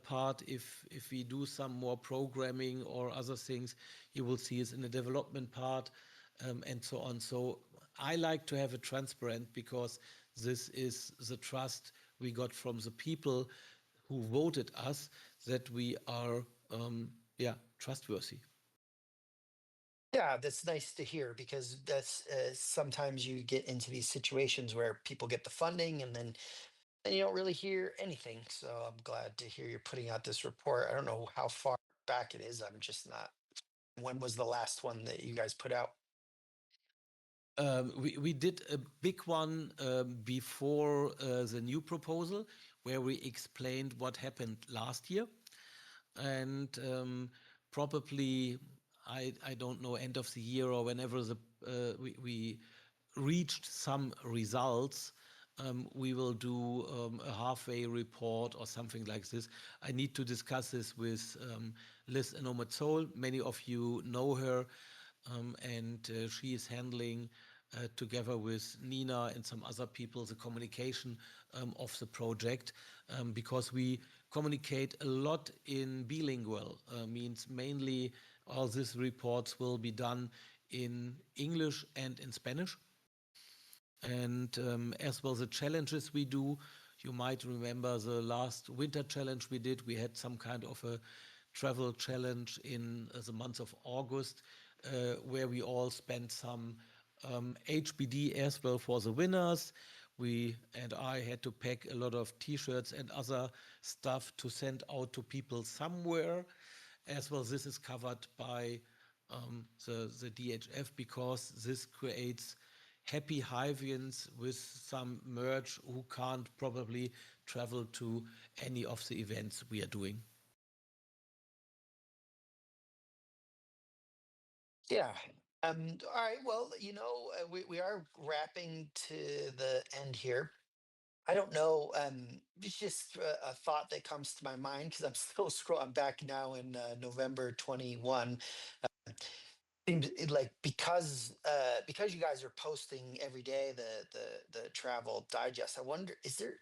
part. If we do some more programming or other things, you will see it in the development part, and so on. So I like to have it transparent, because this is the trust we got from the people who voted us, that we are trustworthy. Yeah, that's nice to hear, because that's sometimes you get into these situations where people get the funding and you don't really hear anything. So I'm glad to hear you're putting out this report. I don't know how far back it is. I'm just not. When was the last one that you guys put out? We did a big one before the new proposal, where we explained what happened last year. And probably, I don't know, end of the year or whenever we reached some results, we will do a halfway report or something like this. I need to discuss this with Liz Enomatsol. Many of you know her, and she is handling, together with Nina and some other people, the communication of the project, because we communicate a lot in bilingual, means mainly all these reports will be done in English and in Spanish. And as well, the challenges we do, you might remember the last winter challenge we did. We had some kind of a travel challenge in the month of August, where we all spent some HBD as well for the winners. We and I had to pack a lot of T-shirts and other stuff to send out to people somewhere. As well, this is covered by the DHF, because this creates happy Hivians with some merch who can't probably travel to any of the events we are doing. Yeah. All right. Well, we are wrapping to the end here. I don't know. It's just a thought that comes to my mind, because I'm still scrolling back now in November 21. seems like because you guys are posting every day the travel digest. I wonder, is there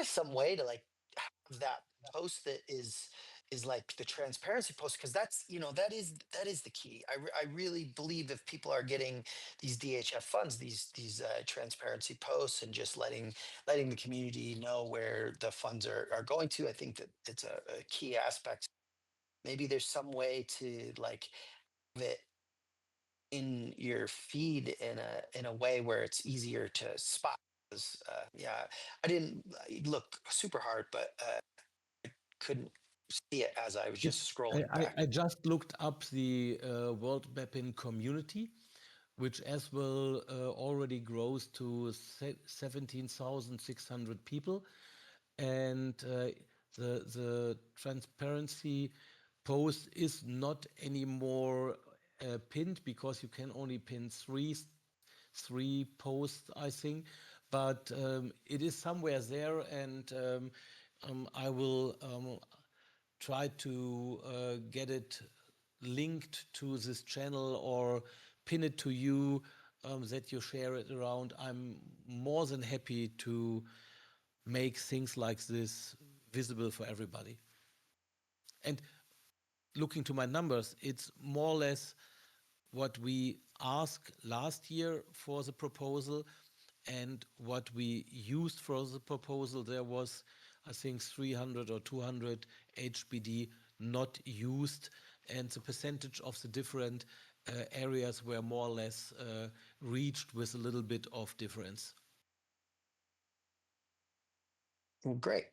some way to like have that post that is like the transparency post, because that's, that is the key. I really believe if people are getting these DHF funds, these transparency posts, and just letting the community know where the funds are going to, I think that it's a key aspect. Maybe there's some way to like have it in your feed in a way where it's easier to spot. 'Cause, yeah, I didn't look super hard, but couldn't see it as I was It's, just scrolling back. I just looked up the Worldmappin community, which as well already grows to 17,600 people. And the transparency post is not anymore pinned, because you can only pin three posts, I think. But it is somewhere there, and I will try to get it linked to this channel or pin it to you, that you share it around. I'm more than happy to make things like this visible for everybody. And looking to my numbers, it's more or less what we asked last year for the proposal, and what we used for the proposal. There was, I think, 300 or 200 HBD not used, and the percentage of the different areas were more or less reached with a little bit of difference. Well, great.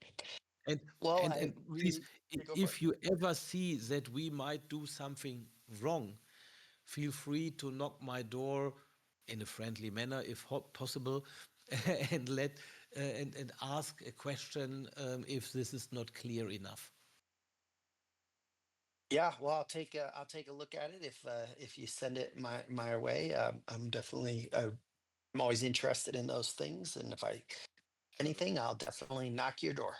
And Well, and I and please, really go for it. if you ever see that we might do something wrong, feel free to knock my door in a friendly manner, if possible, and and ask a question if this is not clear enough. Yeah, well, I'll take a look at it if you send it my way. I'm definitely I'm always interested in those things, and if I anything, I'll definitely knock your door.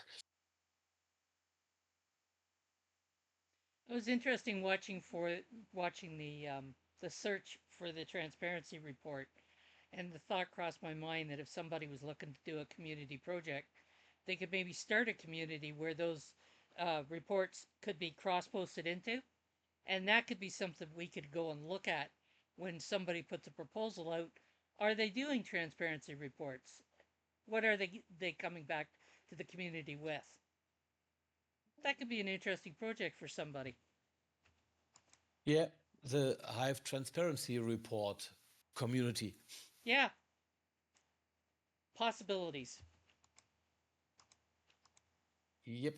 It was interesting watching the search for the transparency report, and the thought crossed my mind that if somebody was looking to do a community project, they could maybe start a community where those reports could be cross posted into, and that could be something we could go and look at when somebody puts a proposal out. Are they doing transparency reports? What are they coming back to the community with? That could be an interesting project for somebody. Yeah, the HIVE Transparency Report community. Yeah, possibilities. Yep.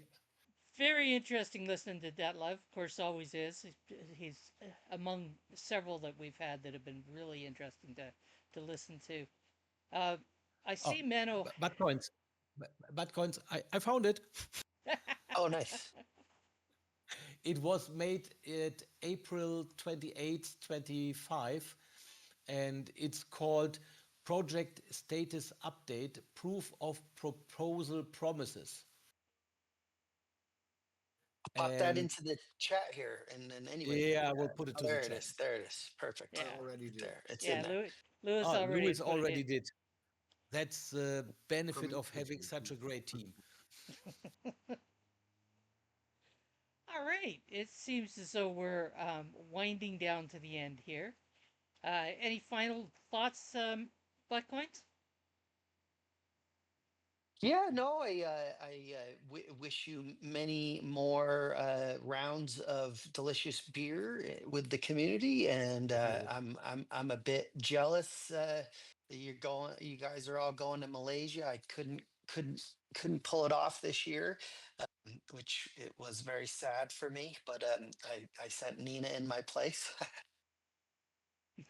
Very interesting listening to Detlev. Of course, always is. He's among several that we've had that have been really interesting to listen to. Uh, I Oh, see Menno. bad coins. Bad coins. I found it. Oh, nice. It was made at April 28th, 25, and it's called Project Status Update, Proof of Proposal Promises. Pop that And into the chat here, and then anybody can yeah, I look will at it. put it Oh, to the there it chat. is. There it is. Perfect. I Yeah, already Right did. there. It's in yeah. there. Lewis Oh, already Lewis put it already in. did. That's the benefit Coming of having such a great team. All right. It seems as though we're winding down to the end here. Any final thoughts, Blackpoint? Yeah, no, wish you many more rounds of delicious beer with the community, and I'm a bit jealous that you guys are all going to Malaysia. I couldn't pull it off this year, which it was very sad for me. But I sent Nina in my place.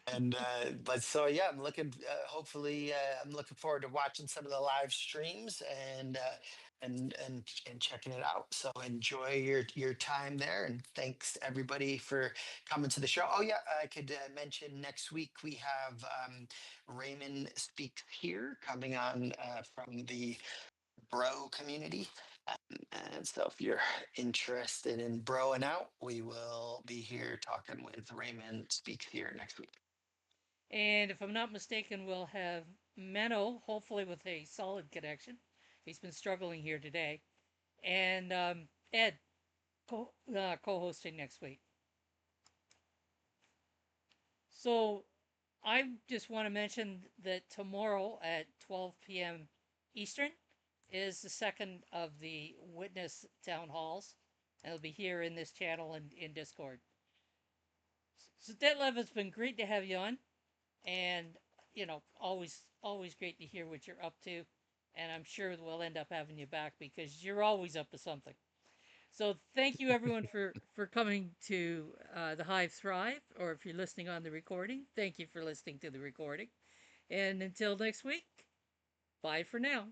And but so yeah, I'm looking. Hopefully, I'm looking forward to watching some of the live streams and checking it out. So enjoy your time there, and thanks everybody for coming to the show. Oh yeah, I could mention next week we have Raymond Speaks Here coming on from the Bro community. And so if you're interested in broing out, we will be here talking with Raymond Speaks here next week. And if I'm not mistaken, we'll have Menno, hopefully with a solid connection. He's been struggling here today. And Ed co-hosting next week. So I just want to mention that tomorrow at 12 p.m. Eastern is the second of the Witness Town Halls. And it'll be here in this channel and in Discord. So Detlev, it's been great to have you on. And, always great to hear what you're up to. And I'm sure we'll end up having you back because you're always up to something. So thank you everyone for coming to the Hive Thrive, or if you're listening on the recording, thank you for listening to the recording. And until next week, bye for now.